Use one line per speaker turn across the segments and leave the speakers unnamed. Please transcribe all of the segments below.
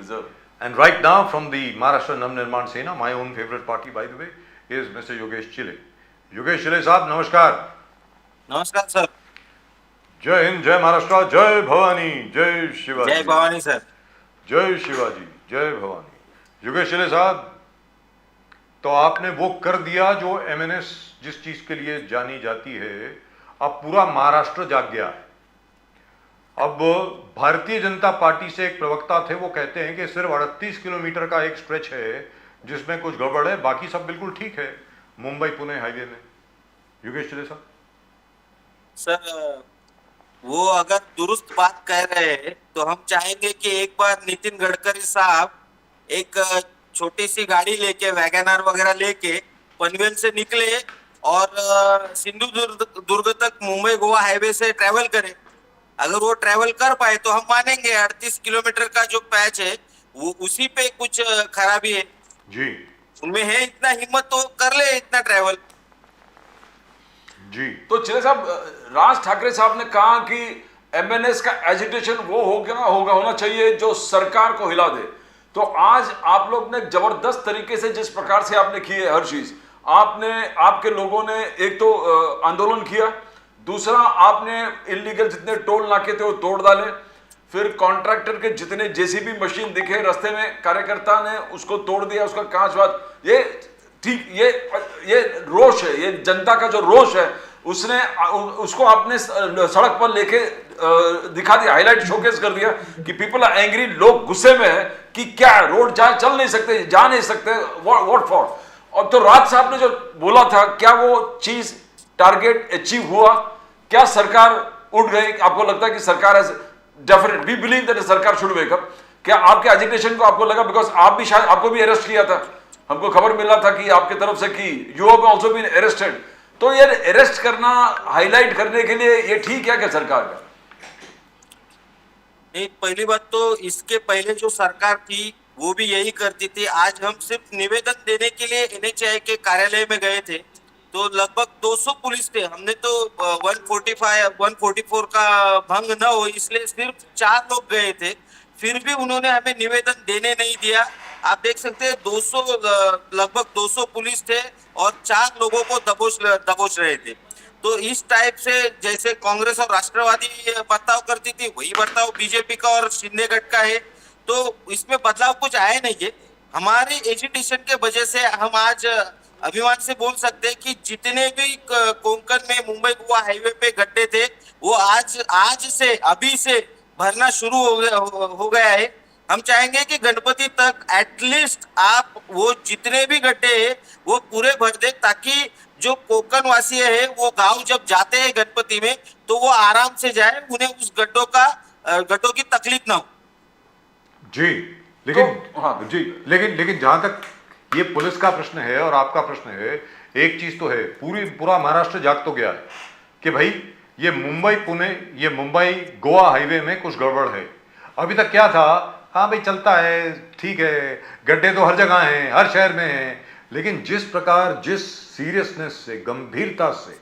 deserve.
And right now, from the Maharashtra Navnirman Sena, my own favorite party, by the way, is Mr. Yogesh Chile. Yogesh Chile साहब नमस्कार.
नमस्कार sir.
जय हिंद, जय महाराष्ट्र, जय भवानी, जय शिवाजी.
जय भवानी सर.
जय शिवाजी, जय भवानी. योगेश चिले साहब, तो आपने वो कर दिया जो एमएनएस जिस चीज के लिए जानी जाती है. अब पूरा महाराष्ट्र जाग गया है. अब भारतीय जनता पार्टी से एक प्रवक्ता थे, वो कहते हैं कि सिर्फ 38 किलोमीटर का एक स्ट्रेच है जिसमें कुछ गड़बड़ है, बाकी सब बिल्कुल ठीक है मुंबई पुणे हाईवे में. योगेश चिले साहब
सर, वो अगर दुरुस्त बात कह रहे हैं तो हम चाहेंगे कि एक बार नितिन गडकरी साहब एक छोटी सी गाड़ी लेके, वैगनआर वगैरह लेके पनवेल से निकले और सिंधु दुर्ग तक मुंबई गोवा हाईवे से ट्रेवल करें. अगर वो ट्रेवल कर पाए तो हम मानेंगे 38 किलोमीटर का जो पैच है वो उसी पे कुछ खराबी है
जी.
उनमें है इतना हिम्मत तो कर ले इतना ट्रेवल
जी.
तो चिले साहब, राज ठाकरे साहब ने कहा कि एमएनएस का एजिटेशन वो होना चाहिए जो सरकार को हिला दे. तो आज आप लोग ने जबरदस्त तरीके से जिस प्रकार से आपने की है हर चीज, आपके लोगों ने एक तो आंदोलन किया, दूसरा आपने इलीगल जितने टोल नाके थे वो तोड़ डाले, फिर कॉन्ट्रैक्टर के जितने जेसीबी मशीन दिखे रास्ते में कार्यकर्ता ने उसको तोड़ दिया, उसका कांच वाच. ये ठीक, ये रोष है, ये जनता का जो रोष है उसको आपने सड़क पर लेके दिखा दिया, हाईलाइट शोकेस कर दिया कि पीपल आर एंग्री. लोग गुस्से में है कि क्या रोड चल नहीं सकते, जा नहीं सकते, व्हाट फॉर. और तो राज साहब ने जो बोला था, क्या वो चीज टारगेट अचीव हुआ? क्या सरकार उठ गई? आपको लगता है कि सरकार डेफिनेट वी बिलीव दैट सरकार शुड वेक अप. क्या आपके एजिटेशन को आपको लगा, बिकॉज आप भी शायद, आपको भी अरेस्ट किया था, हमको खबर मिला था कि आपके तरफ से कि you have also been arrested. तो ये अरेस्ट करना, हाईलाइट करने के लिए ये ठीक है क्या सरकार का?
नहीं, पहली बात तो इसके पहले जो सरकार थी वो भी यही करती थी. आज हम सिर्फ निवेदन देने के लिए एनएचआई के कार्यालय में गए थे तो लगभग 200 पुलिस थे. हमने तो 144 का भंग न हो इसलिए सिर्फ 4 लोग गए थे, फिर भी उन्होंने हमें निवेदन देने नहीं दिया. आप देख सकते हैं 200 लगभग 200 पुलिस थे और 4 लोगों को दबोच रहे थे. तो इस टाइप से जैसे कांग्रेस और राष्ट्रवादी बर्ताव करती थी वही बर्ताव बीजेपी का और शिंदे गट का है. तो इसमें बदलाव कुछ आया नहीं है. हमारे एजुटेशन के वजह से हम आज अभिमान से बोल सकते हैं कि जितने भी कोंकण में मुंबई गोवा हाईवे पे गड्ढे थे वो आज से अभी से भरना शुरू हो गया है. हम चाहेंगे कि गणपति तक एटलीस्ट आप वो जितने भी गड्ढे हैं वो पूरे भर दे, ताकि जो कोंकण वासी है वो गांव जब जाते हैं गणपति में तो वो आराम से जाए, उन्हें उस गड्ढों की तकलीफ ना हो.
जी. लेकिन
तो, हाँ.
जी, लेकिन जहां तक ये पुलिस का प्रश्न है और आपका प्रश्न है, एक चीज तो है, पूरा महाराष्ट्र जाग तो गया है कि भाई ये मुंबई पुणे, ये मुंबई गोवा हाईवे में कुछ गड़बड़ है. अभी तक क्या था, हाँ भाई चलता है, ठीक है, गड्ढे तो हर जगह हैं, हर शहर में हैं, लेकिन जिस प्रकार, जिस सीरियसनेस से, गंभीरता से,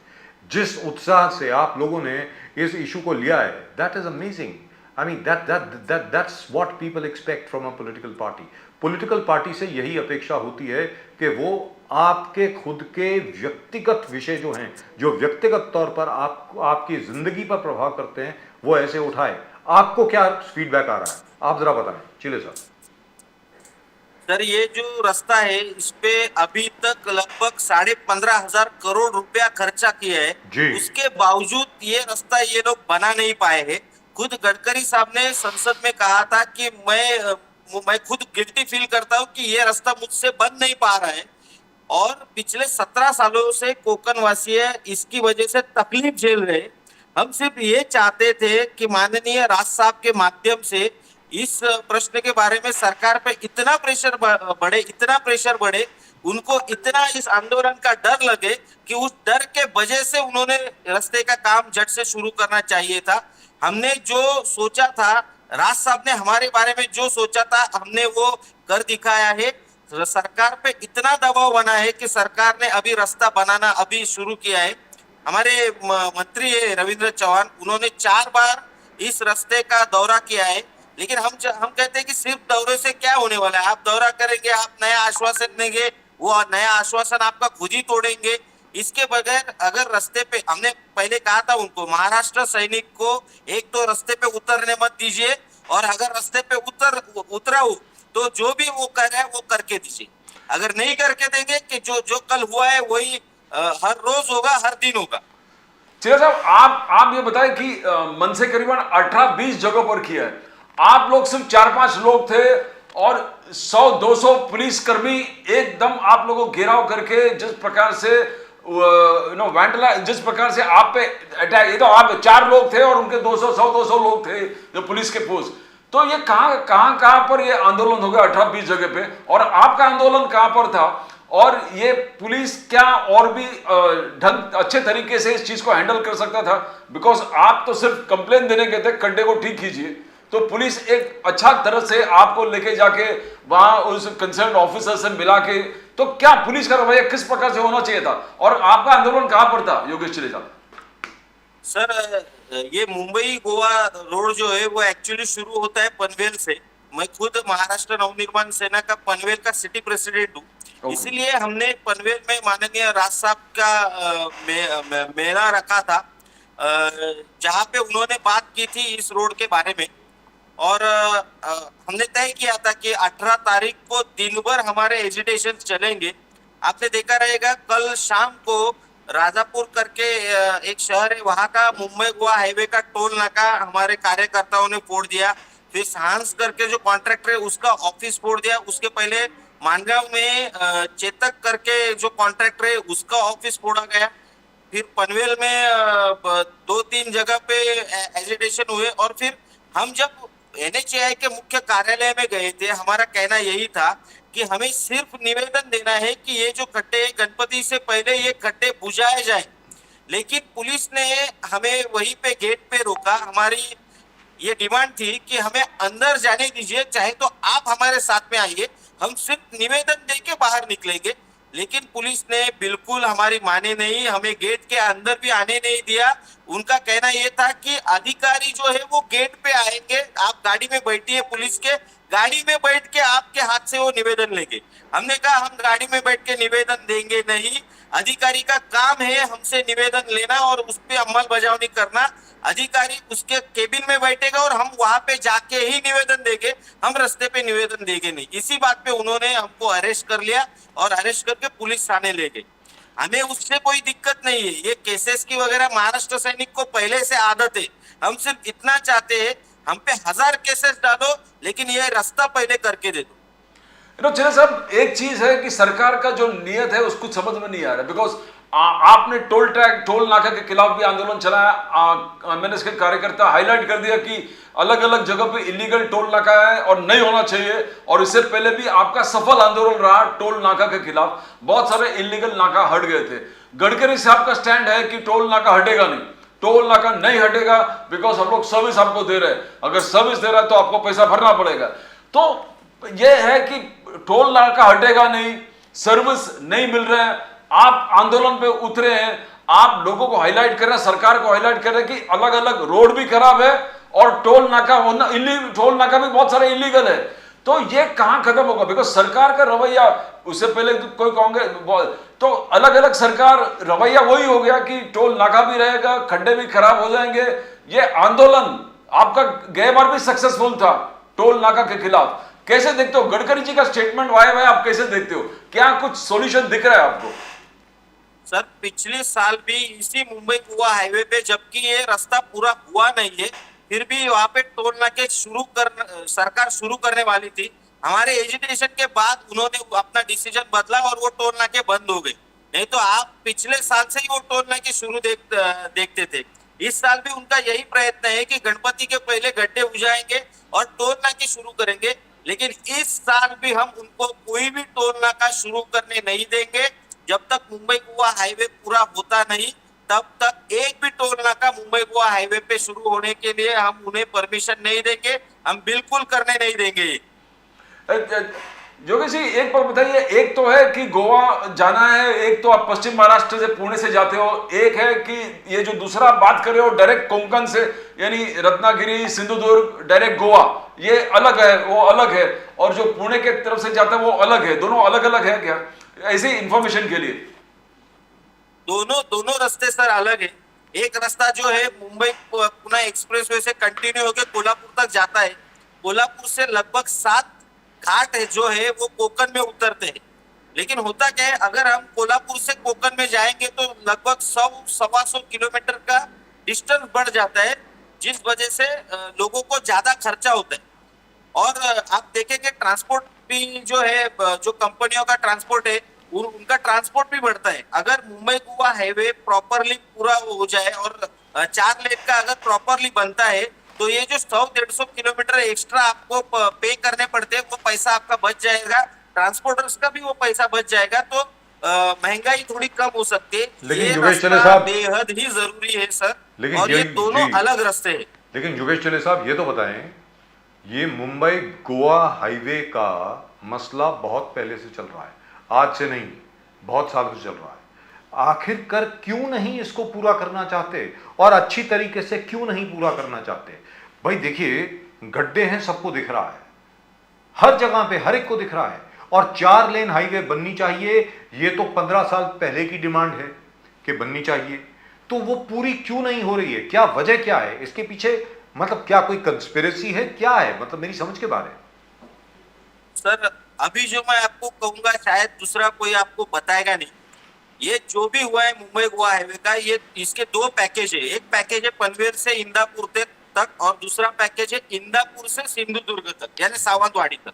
जिस उत्साह से आप लोगों ने इस इशू को लिया है, that is amazing. I mean that's what people expect from a political party. Political party से यही अपेक्षा होती है कि वो आपके खुद के व्यक्तिगत विषय जो हैं, जो व्यक्तिगत तौर पर आपकी जिंदगी पर प्रभाव करते हैं, वो ऐसे उठाए. आपको क्या फीडबैक आ रहा है, आप जरा बताएं चिले साहब.
सर, ये जो रास्ता है इस पे अभी तक लगभग 15,500 करोड़ रुपया खर्चा किया है, उसके बावजूद ये रास्ता ये लोग बना नहीं पाए हैं. खुद गडकरी साहब ने संसद में कहा था कि मैं खुद गिल्टी फील करता हूं कि ये रास्ता मुझसे बन नहीं पा रहा है और पिछले 17 सालों से कोंकण वासी इसकी वजह से तकलीफ झेल रहे. हम सिर्फ ये चाहते थे कि माननीय राज साहब के माध्यम से इस प्रश्न के बारे में सरकार पे इतना प्रेशर बढ़े, उनको इतना इस आंदोलन का डर लगे कि उस डर के वजह से उन्होंने रास्ते का काम झट से शुरू करना चाहिए था. हमने जो सोचा था, राज साहब ने हमारे बारे में जो सोचा था, हमने वो कर दिखाया है. सरकार पे इतना दबाव बना है कि सरकार ने अभी रास्ता बनाना अभी शुरू किया है. हमारे मंत्री है रविंद्र चौहान, उन्होंने 4 बार इस रास्ते का दौरा किया है. लेकिन हम कहते हैं कि सिर्फ दौरे से क्या होने वाला है। आप दौरा करेंगे, आप नया आश्वासन देंगे, वो नया आश्वासन आपका खुद ही तोड़ेंगे। इसके बगैर अगर रास्ते पे, हमने पहले कहा था उनको, महाराष्ट्र सैनिक को एक तो रास्ते पे उतरने मत दीजिए, और अगर रास्ते पे उतरा हो तो जो भी वो कर रहा है वो करके दीजिए। अगर नहीं करके देंगे कि जो जो कल हुआ है वही हर रोज होगा, हर दिन होगा।
चलिए साहब, आप ये बताएं कि मन से करीबन 18-20 जगहों पर किया है, आप लोग सिर्फ 4-5 लोग थे और 100-200 पुलिसकर्मी एकदम आप लोगों को घेराव करके जिस प्रकार से वैंडला, जिस प्रकार से आप पे अटैक, ये तो आप 4 लोग थे और उनके 100-200 लोग थे जो पुलिस के फोर्स। तो ये कहां पर ये आंदोलन हो गया 18-20 जगह पे, और आपका आंदोलन कहां पर था, और ये पुलिस क्या और भी ढंग अच्छे तरीके से इस चीज को हैंडल कर सकता था? बिकॉज आप तो सिर्फ कंप्लेन देने गए थे, खड्डे को ठीक कीजिए, तो पुलिस एक अच्छा तरह से आपको लेके जाके वहां उस कंसर्न ऑफिसर से मिला के, तो क्या पुलिस का रवैया किस प्रकार से होना चाहिए था, और आपका आंदोलन कहां पर था योगेश चिलेजा?
सर, ये मुंबई गोवा रोड जो है वो एक्चुअली शुरू होता है पनवेल से। मैं खुद महाराष्ट्र नवनिर्माण सेना का पनवेल का सिटी प्रेसिडेंट हूँ, इसीलिए हमने पनवेल में माननीय राज साहब का मेला रखा था, जहाँ पे उन्होंने बात की थी इस रोड के बारे में। और हमने तय किया था कि 18 तारीख को दिन भर हमारे एजिटेशन चलेंगे। आपने देखा रहेगा कल शाम को राजापुर करके एक शहर है, वहां का मुंबई गोवा हाईवे का टोल नाका हमारे कार्यकर्ताओं ने फोड़ दिया। फिर सांस करके जो कॉन्ट्रैक्टर है उसका ऑफिस फोड़ दिया। उसके पहले मानगांव में चेतक करके जो कॉन्ट्रैक्टर है उसका ऑफिस फोड़ा गया। फिर पनवेल में 2-3 जगह पे एजिटेशन हुए। और फिर हम जब NHAI के मुख्य कार्यालय में गए थे, हमारा कहना यही था कि हमें सिर्फ निवेदन देना है कि ये जो खड्डे, गणपति से पहले ये खड्डे बुझाए जाए। लेकिन पुलिस ने हमें वहीं पे गेट पे रोका। हमारी ये डिमांड थी कि हमें अंदर जाने दीजिए, चाहे तो आप हमारे साथ में आइए, हम सिर्फ निवेदन दे के बाहर निकलेंगे। लेकिन पुलिस ने बिल्कुल हमारी माने नहीं, हमें गेट के अंदर भी आने नहीं दिया। उनका कहना यह था कि अधिकारी जो है वो गेट पे आएंगे, आप गाड़ी में बैठिए, पुलिस के गाड़ी में बैठ के आपके हाथ से वो निवेदन लेंगे। हमने कहा हम गाड़ी में बैठ के निवेदन देंगे नहीं, अधिकारी का काम है हमसे निवेदन लेना और उस पर अमल बजावनी करना। अधिकारी उसके केबिन में बैठेगा और हम वहां पे जाके ही निवेदन देंगे, हम रास्ते पे निवेदन देंगे नहीं। इसी बात पे उन्होंने हमको अरेस्ट कर लिया और अरेस्ट करके पुलिस थाने ले गए। हमें उससे कोई दिक्कत नहीं है, ये केसेस की वगैरह महाराष्ट्र सैनिक को पहले से आदत है। हम सिर्फ इतना चाहते हैं, हम पे 1000 केसेस डालो लेकिन ये रास्ता पहले करके दे दो।
चले साहब, एक चीज है कि सरकार का जो नियत है उसको समझ में नहीं आ रहा, बिकॉज आपने टोल नाका के खिलाफ भी आंदोलन चलाया। मैंने इसके कार्यकर्ता हाईलाइट कर दिया कि अलग अलग जगह पे इलीगल टोल नाका है और नहीं होना चाहिए, और इससे पहले भी आपका सफल आंदोलन रहा टोल नाका के खिलाफ, बहुत सारे इलीगल नाका हट गए थे। गडकरी साहब का स्टैंड है कि टोल नाका हटेगा नहीं, टोल नाका नहीं हटेगा, बिकॉज हम लोग सर्विस आपको दे रहे हैं, अगर सर्विस दे रहा है तो आपको पैसा भरना पड़ेगा। तो यह है कि टोल नाका हटेगा नहीं, सर्विस नहीं मिल रहा है, आप आंदोलन पे उतरे हैं, आप लोगों को हाईलाइट कर रहे हैं, सरकार को हाईलाइट कर रहे हैं कि अलग अलग रोड भी खराब है और टोल नाका भी बहुत सारे इलीगल है। तो ये कहां खत्म होगा? बिकॉज सरकार का रवैया, उससे पहले कोई कांग्रेस, तो अलग अलग सरकार रवैया वही हो गया कि टोल नाका भी रहेगा, खड्डे भी खराब हो जाएंगे। ये आंदोलन आपका गए बार भी सक्सेसफुल था टोल नाका के खिलाफ। कैसे देखते हो गडकरी जी का स्टेटमेंट आया हुआ है, आप कैसे देखते हो? क्या कुछ सॉल्यूशन दिख रहा है आपको?
सर, पिछले साल भी इसी मुंबई गोवा हाईवे पे, जबकि ये रास्ता पूरा हुआ नहीं है, फिर भी वहां पे टोल नाके सरकार शुरू करने वाली थी। हमारे एजुटेशन के बाद उन्होंने अपना डिसीजन बदला और वो टोल नाके बंद हो गए। नहीं तो आप पिछले साल से ही वो टोल नाके शुरू देखते थे। इस साल भी उनका यही प्रयत्न है कि गणपति के पहले गड्ढे बुझाएंगे और टोल नाके शुरू करेंगे। लेकिन इस साल भी हम उनको कोई भी टोल नाका शुरू करने नहीं देंगे जब तक मुंबई गोवा हाईवे पूरा होता नहीं। तब तक एक भी टोल नाका मुंबई गोवा हाईवे पे शुरू होने के लिए हम उन्हें परमिशन नहीं देंगे, हम बिल्कुल करने नहीं देंगे।
योगेश जी एक बात बताइए, एक तो है कि गोवा जाना है, एक तो आप पश्चिम महाराष्ट्र से पुणे से जाते हो, एक है कि ये जो दूसरा बात कर रहे हो डायरेक्ट कोंकण से यानी रत्नागिरी सिंधुदुर्ग डायरेक्ट गोवा, ये अलग है वो अलग है, और जो पुणे के तरफ से जाता है वो अलग है, दोनों अलग अलग है क्या? ऐसी इंफॉर्मेशन के लिए
दोनों दोनों रास्ते सर अलग है। एक रास्ता जो है मुंबई पुणे एक्सप्रेसवे से कंटिन्यू होकर कोल्हापुर तक जाता है। कोल्हापुर से लगभग 7 घाट है जो है वो कोकण में उतरते हैं। लेकिन होता क्या है, अगर हम कोल्हापुर से कोकण में जाएंगे तो लगभग 100-125 किलोमीटर का डिस्टेंस बढ़ जाता है, जिस वजह से लोगों को ज्यादा खर्चा होता है। और आप देखेंगे ट्रांसपोर्ट भी जो है, जो कंपनियों का ट्रांसपोर्ट है उनका ट्रांसपोर्ट भी बढ़ता है। अगर मुंबई गोवा हाईवे प्रॉपरली पूरा हो जाए और 4 लेन का अगर प्रॉपरली बनता है तो ये जो 100-150 किलोमीटर एक्स्ट्रा आपको पे करने पड़ते हैं वो पैसा आपका बच जाएगा, ट्रांसपोर्टर्स का भी वो पैसा बच जाएगा, तो महंगाई थोड़ी कम हो सकती है।
लेकिन
ये
योगेश चले
रास्ता
साहब,
बेहद ही जरूरी है सर,
लेकिन
और ये दोनों
जी,
अलग रास्ते हैं।
लेकिन योगेश चले साहब ये तो बताएं, ये मुंबई गोवा हाईवे का मसला बहुत पहले से चल रहा है, आज से नहीं, बहुत सालों से चल रहा है। आखिरकार क्यों नहीं इसको पूरा करना चाहते और अच्छी तरीके से क्यों नहीं पूरा करना चाहते? भाई देखिए, गड्ढे हैं, सबको दिख रहा है, हर जगह पे हर एक को दिख रहा है, और 4 लेन हाईवे बननी चाहिए, ये तो 15 साल पहले की डिमांड है कि बननी चाहिए, तो वो पूरी क्यों नहीं हो रही है? क्या वजह क्या है इसके पीछे? मतलब क्या कोई कंस्पिरेसी है, क्या है? मतलब मेरी समझ के बाहर है
सर। अभी जो मैं आपको कहूंगा शायद दूसरा कोई आपको बताएगा नहीं। ये जो भी हुआ है मुंबई गोवा हाईवे का, ये इसके 2 पैकेज है। एक पैकेज है पनवेल से इंदापुर तक और दूसरा पैकेज है इंदापुर से सिंधुदुर्ग तक यानी सावंतवाड़ी तक।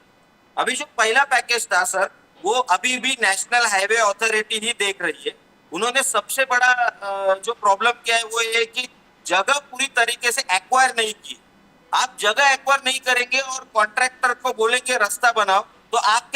अभी जो पहला पैकेज था सर, वो अभी भी नेशनल हाईवे अथॉरिटी ही देख रही है। उन्होंने सबसे बड़ा जो प्रॉब्लम किया है वो ये कि जगह पूरी तरीके से एक्वायर नहीं की। आप जगह एक्वायर नहीं करेंगे और कॉन्ट्रैक्टर को बोलेंगे रास्ता बनाओ, तो आप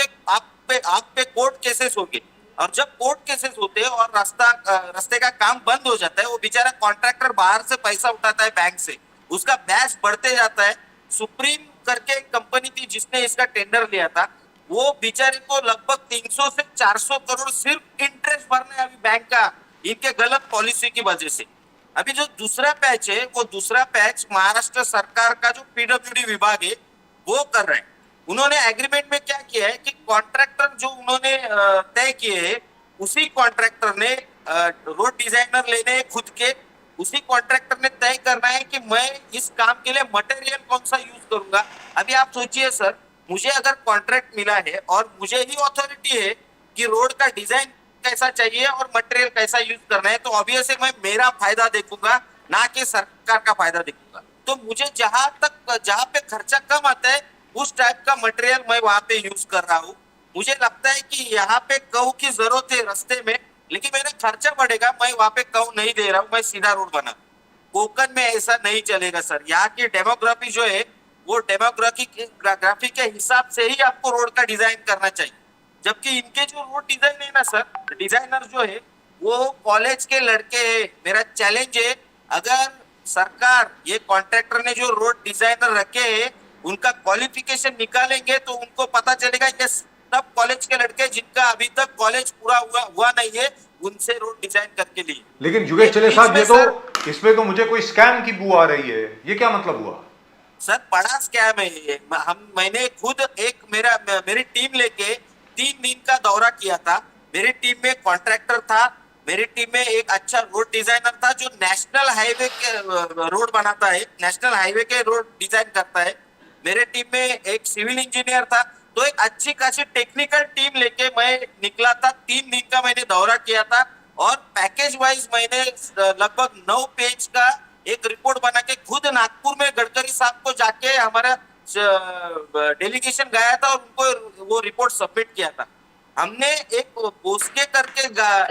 पे कोर्ट केसेस होंगे, और जब कोर्ट केसेस होते हैं और रास्ते का काम बंद हो जाता है, वो बेचारा कॉन्ट्रैक्टर बाहर से पैसा उठाता है बैंक से, उसका बैच बढ़ते जाता है। सुप्रीम करके एक कंपनी थी जिसने इसका टेंडर लिया था, वो बेचारे को लगभग 300 से 400 करोड़ सिर्फ इंटरेस्ट भरना है अभी बैंक का, इनके गलत पॉलिसी की वजह से। अभी जो दूसरा पैच है, वो दूसरा पैच महाराष्ट्र सरकार का जो पीडब्ल्यूडी विभाग है वो कर रहे हैं। उन्होंने एग्रीमेंट में क्या किया है कि कॉन्ट्रैक्टर जो उन्होंने तय किए है, उसी कॉन्ट्रैक्टर ने रोड डिजाइनर लेने खुद के, उसी कॉन्ट्रैक्टर ने तय करना है कि मैं इस काम के लिए मटेरियल कौन सा यूज करूंगा। अभी आप सोचिए सर, मुझे अगर कॉन्ट्रैक्ट मिला है और मुझे ही अथॉरिटी है कि रोड का डिजाइन कैसा चाहिए और मटेरियल कैसा यूज करना है, तो ऑब्वियसली मैं मेरा फायदा देखूंगा, ना कि सरकार का फायदा देखूंगा। तो मुझे जहां पे खर्चा कम आता है उस टाइप का मटेरियल मैं वहां पे यूज कर रहा हूँ। मुझे लगता है कि यहाँ पे कऊ की जरूरत है रास्ते में, लेकिन मेरा खर्चा बढ़ेगा, मैं वहां पे कऊ नहीं दे रहा हूँ, मैं सीधा रोड बना। कोकण में ऐसा नहीं चलेगा सर। यहाँ की डेमोग्राफी जो है वो डेमोग्राफी के हिसाब से ही आपको रोड का डिजाइन करना चाहिए। जबकि इनके जो रोड डिजाइन है ना सर, डिजाइनर जो है वो कॉलेज के लड़के हैं। मेरा चैलेंज है, अगर सरकार ये कॉन्ट्रैक्टर ने जो रोड डिजाइनर रखे हैं उनका क्वालिफिकेशन निकालेंगे तो उनको पता चलेगा ये सब कॉलेज के लड़के जिनका अभी तक कॉलेज पूरा हुआ नहीं है, उनसे रोड डिजाइन करके लिए।
लेकिन योगेश चले साहब, ये तो इसमें तो मुझे कोई स्कैम की बू आ रही है, ये क्या मतलब हुआ?
सर बड़ा स्कैम है ये। मैंने खुद मेरी टीम लेके 3 दिन का दौरा किया था। मेरी टीम में कॉन्ट्रैक्टर था, मेरी टीम में एक अच्छा रोड डिजाइनर था जो नेशनल हाईवे के रोड बनाता है, नेशनल हाईवे के रोड डिजाइन करता है। मेरे टीम में एक सिविल इंजीनियर था। तो एक अच्छी खासी टेक्निकल टीम लेके मैं निकला था। 3 दिन का मैंने दौरा किया था और पैकेज वाइज मैंने लगभग 9 पेज का एक रिपोर्ट बना के खुद नागपुर में गडकरी साहब को जाके हमारा डेलीगेशन गया था और उनको वो रिपोर्ट सबमिट किया था। हमने एक बोस्के करके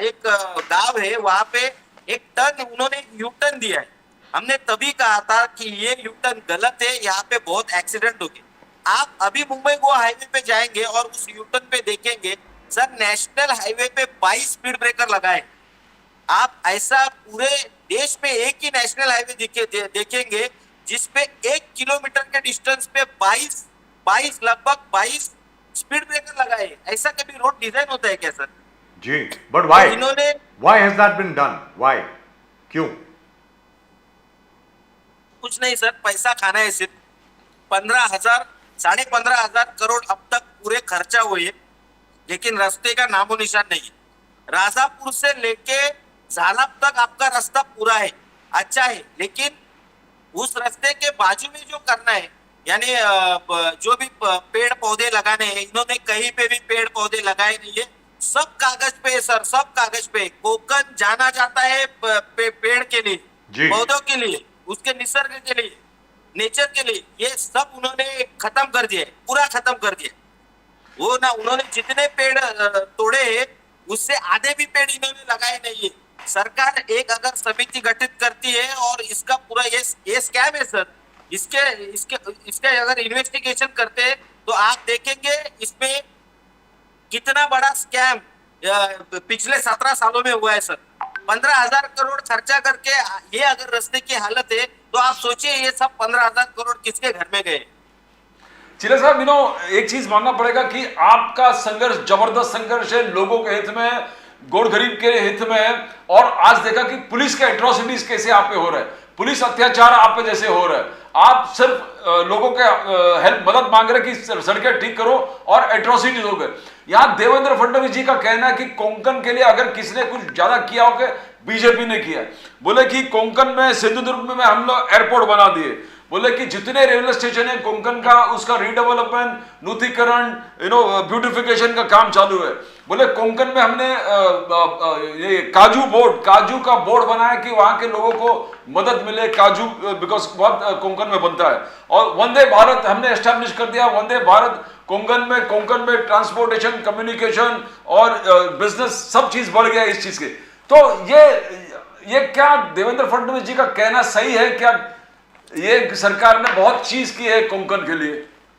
एक गांव है, वहां पे एक टर्न उन्होंने यू टर्न दिया है। हमने तभी कहा था कि ये यू टर्न गलत है, यहाँ पे बहुत एक्सीडेंट हो गए। आप अभी मुंबई गोवा हाईवे पे जाएंगे और उस यू टर्न पे देखेंगे सर, नेशनल हाईवे पे 22 स्पीड ब्रेकर लगाए। आप ऐसा पूरे देश में एक ही नेशनल हाईवे देखेंगे जिसपे 1 किलोमीटर के डिस्टेंस पे 22 लगभग 22 स्पीड ब्रेकर लगाए, ऐसा कभी रोड डिजाइन होता है क्या सर?
जी, बट व्हाई
इन्होंने
why has that been done? Why? क्यों?
कुछ नहीं सर, पैसा खाना है सिर्फ। 15,000 15,500 करोड़ अब तक पूरे खर्चा हुए, लेकिन रास्ते का नामो निशान नहीं है। राजापुर से लेके झालाप तक आपका रास्ता पूरा है, अच्छा है, लेकिन उस रास्ते के बाजू में जो करना है, यानी जो भी पेड़ पौधे लगाने हैं, इन्होंने कहीं पे भी पेड़ पौधे लगाए नहीं है। सब कागज पे है सर, सब कागज पे। कोकण जाना जाता है पेड़ के लिए,
जी।
पौधों के लिए, उसके निसर्ग के लिए, नेचर के लिए। ये सब उन्होंने खत्म कर दिया है, पूरा खत्म कर दिया। वो ना, उन्होंने जितने पेड़ तोड़े हैं, उससे आधे भी पेड़ इन्होंने लगाए नहीं है। सरकार एक अगर समिति गठित करती है और इसका पूरा ये स्कैम है सर, इसके इसके इसके अगर इन्वेस्टिगेशन करते हैं तो आप देखेंगे इसमें कितना बड़ा स्कैम पिछले 17 सालों में हुआ है सर। 15,000 करोड़ खर्चा करके ये अगर रास्ते की हालत है, तो आप सोचिए ये सब 15,000 करोड़ किसके घर में गए।
चिल्ला साहब, एक चीज मानना पड़ेगा कि आपका संघर्ष जबरदस्त संघर्ष है, लोगों के हित में, गोर गरीब के हित में। और आज देखा कि पुलिस के एट्रोसिटीज कैसे आप पे हो रहे हैं, पुलिस अत्याचार आप पे जैसे हो रहा है। आप सिर्फ लोगों के हेल्प मदद मांग रहे कि सड़कें ठीक करो और एट्रोसिटीज हो गए। यहां देवेंद्र फडणवीस जी का कहना है कि कोंकण के लिए अगर किसने कुछ ज्यादा किया हो, बीजेपी ने किया। बोले कि कोंकण में, सिंधुदुर्ग में हम लोग एयरपोर्ट बना दिए। बोले कि जितने रेलवे स्टेशन है कोंकण का, उसका रीडेवलपमेंट, नूतनीकरण, ब्यूटिफिकेशन का काम चालू है। बोले कोंकण में हमने ये काजू का बोर्ड बनाया कि वहां के लोगों को मदद मिले, काजू बिकॉज बहुत कोंकण में बनता है। और वंदे भारत हमने एस्टेब्लिश कर दिया, वंदे भारत कोंकण में ट्रांसपोर्टेशन, कम्युनिकेशन और बिजनेस सब चीज बढ़ गया इस चीज के। तो ये क्या देवेंद्र फडणवीस जी का कहना सही है? क्या ये सरकार ने बहुत चीज की है कोंकण के लिए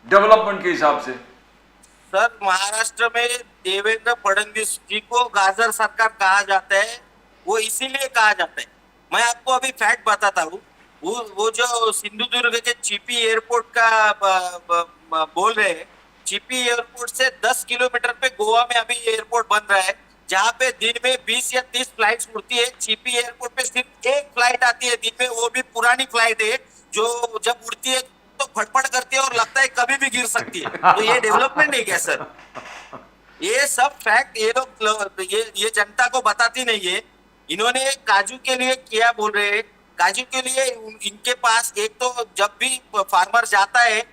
डेवलपमेंट के हिसाब से?
सर, महाराष्ट्र में देवेंद्र फडणवीस जी को गाजर सरकार कहा जाता है, वो इसीलिए कहा जाता है। मैं आपको अभी फैक्ट बताता हूँ। वो जो सिंधुदुर्ग के चिपी एयरपोर्ट का बोल रहे हैं, चिपी एयरपोर्ट से 10 किलोमीटर पे गोवा में अभी एयरपोर्ट बन रहा है, जहाँ पे दिन में 20 या 30 फ्लाइट्स उड़ती है। चिपी एयरपोर्ट पे सिर्फ एक फ्लाइट आती है दिन में, वो भी पुरानी फ्लाइट है, जो जब उड़ती है तो फटफट करती है और लगता है कभी भी गिर सकती है। तो ये डेवलपमेंट नहीं क्या सर? ये सब फैक्ट ये लोग ये जनता को बताती नहीं है। इन्होंने काजू के लिए किया बोल रहे हैं, काजू के लिए इनके पास एक तो जब भी फार्मर जाता है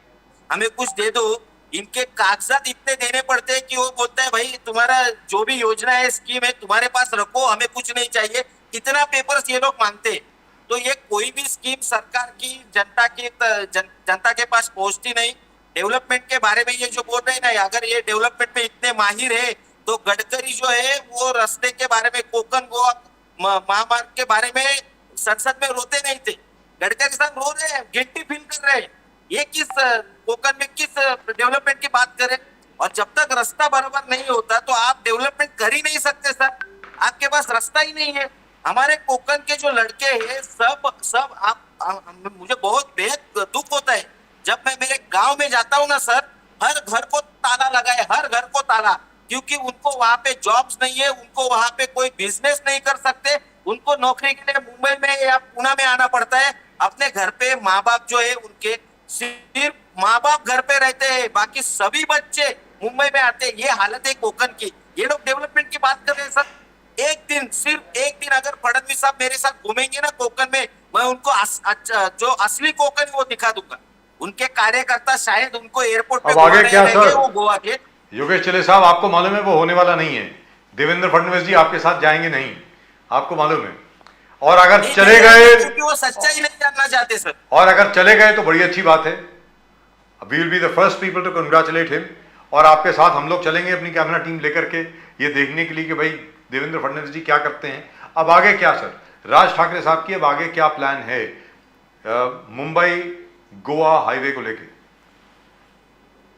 हमें कुछ दे दो, इनके कागजात इतने देने पड़ते हैं कि वो बोलता है भाई तुम्हारा जो भी योजना है, स्कीम है, तुम्हारे पास रखो, हमें कुछ नहीं चाहिए। इतना पेपर्स ये लोग मांगते हैं। तो ये कोई भी स्कीम सरकार की जनता के पास पहुंचती नहीं। डेवलपमेंट के बारे में ये जो बोल रहे हैं ना, अगर ये डेवलपमेंट में इतने माहिर है तो गडकरी जो है वो रास्ते के बारे में, कोकण गोवा महामार्ग के बारे में संसद में रोते नहीं थे। गडकरी साहब रो रहे हैं, गिल्टी फील कर रहे हैं। ये किस कोकण में किस डेवलपमेंट की बात करें? और जब तक रास्ता बराबर नहीं होता तो आप डेवलपमेंट कर ही नहीं सकते सर, आपके पास रास्ता ही नहीं है। हमारे कोकण के जो लड़के हैं सब मुझे बहुत बेहद दुख होता है जब मैं मेरे गांव में जाता हूँ ना सर, हर घर को ताला लगा है, हर घर को ताला, क्योंकि उनको वहां पे जॉब्स नहीं है, उनको वहां पे कोई बिजनेस नहीं कर सकते, उनको नौकरी के लिए मुंबई में या पुणे में आना पड़ता है। अपने घर पे माँ बाप जो है उनके, सिर्फ माँ बाप घर पे रहते हैं, बाकी सभी बच्चे मुंबई में आते हैं। ये हालत है कोकण की। ये लोग डेवलपमेंट की बात कर रहे हैं सर। एक दिन, सिर्फ एक दिन अगर फडणवीस साहब मेरे साथ घूमेंगे ना कोकण में, मैं उनको जो असली कोकण है वो दिखा दूंगा। उनके कार्यकर्ता शायद उनको एयरपोर्ट पे
अब आगे क्या सर?
वो गोवा के।
योगेश चिल्ले साहब, आपको मालूम है वो होने वाला नहीं है। देवेंद्र फडणवीस जी आपके साथ जाएंगे नहीं, आपको मालूम है। और अगर चले गए,
क्योंकि वो सच्चाई नहीं जानना चाहते सर।
और अगर चले गए तो बड़ी अच्छी बात है। We will be the first people to congratulate him. और आपके साथ हम लोग चलेंगे अपनी कैमरा टीम लेकर के, ये देखने के लिए कि भाई देवेंद्र फडणवीस जी क्या करते हैं। अब आगे क्या सर, राज ठाकरे साहब की अब आगे क्या प्लान है मुंबई गोवा हाईवे को लेके?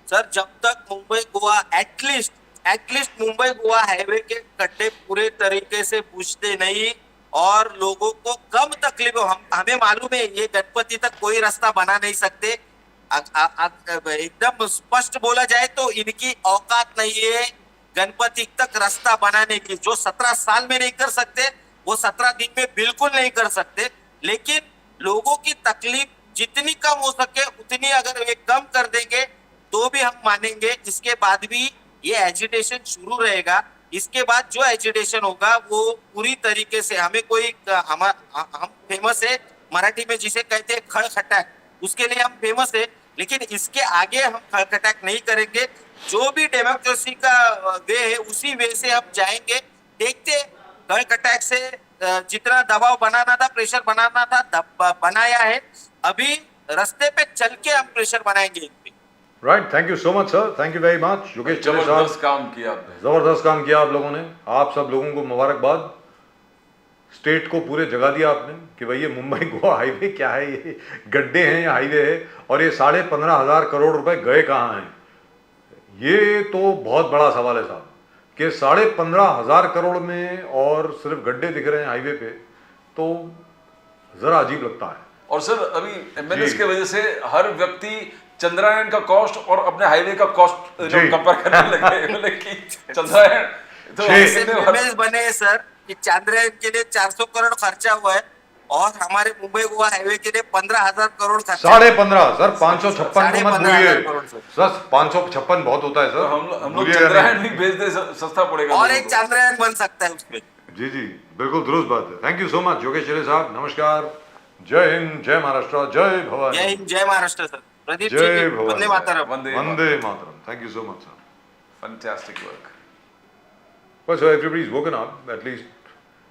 सर, जब तक मुंबई गोवा एटलीस्ट मुंबई गोवा हाईवे के गड्ढे पूरे तरीके से पूछते नहीं और लोगों को कम तकलीफ हो, हमें मालूम है ये गणपति तक कोई रास्ता बना नहीं सकते, एकदम स्पष्ट बोला जाए तो इनकी औकात नहीं है गणपति तक रास्ता बनाने की। जो 17 साल में नहीं कर सकते वो 17 दिन में बिल्कुल नहीं कर सकते, लेकिन लोगों की तकलीफ जितनी कम हो सके उतनी अगर वे कम कर देंगे तो भी हम मानेंगे। इसके बाद भी ये एजिटेशन शुरू रहेगा। इसके बाद जो एजिटेशन होगा वो पूरी तरीके से हमें कोई हम फेमस है मराठी में जिसे कहते हैं खड़खटाक, उसके लिए हम फेमस है, लेकिन इसके आगे हम खड़खटाक नहीं करेंगे। जो भी डेमोक्रेसी का वे है उसी वे से हम जाएंगे। देखते खड़खटाक से जितना दबाव बनाना था, प्रेशर बनाना था, बनाया है। अभी रास्ते पे चल के हम प्रेशर बनाएंगे इन पे।
Right, thank you so much sir, thank you very much Yogesh चले साहब,
जबरदस्त काम किया आपने।
जबरदस्त काम किया आप लोगों ने। आप सब लोगों को मुबारकबाद। स्टेट को पूरे जगा दिया आपने कि भाई ये मुंबई गोवा हाईवे क्या है, ये गड्ढे हैं या हाईवे है, और ये 15,500 करोड़ रुपए गए कहाँ हैं। ये तो बहुत बड़ा सवाल है साहब कि 15,500 करोड़ में और सिर्फ गड्ढे दिख रहे हैं हाईवे पे, तो जरा अजीब लगता है।
और सर अभी एमएनएस
जी।
की वजह से हर व्यक्ति चंद्रायन का कॉस्ट और अपने हाईवे का कॉस्ट
जी।
कंपेयर करने लगे बोले कि चंद्रायन तो
जी।
ऐसे
इतने
मेमेज बने हैं सर कि चांद्रयान के लिए 400 करोड़ खर्चा हुआ है और हमारे मुंबई गोवा हाईवे के लिए 15,000 करोड़ खर्चा।
15.5 सर, 556 को मत
15,500 करोड़
भूलिए
सर।
सर, 556 बहुत होता है
तो
सर,
हम लोग
भूलिएगा नहीं।
चंद्रायन भी भेज दे सस्ता पड़ेगा
और
लोगों
एक
को।
चांद्रयान बन सकता है उसमें।
जी जी, बिल्कुल दुरुस्त बात है। Thank you so much Yogesh चले साहब, नमस्कार, जय हिंद, जय महाराष्ट्र, जय
जय
भवानी,
हिंद, जय महाराष्ट्र सर। प्रदीप जी
जय
की वंदे मातरम।
वंदे
वंदे मातरम। Thank you so much sir.
Fantastic work.
Well, so everybody's woken up, at least